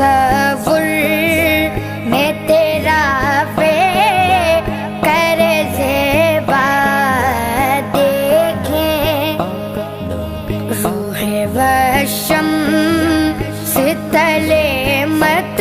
تصور میں تیرا کر زیبا دیکھیں، روح و شمس تلے مت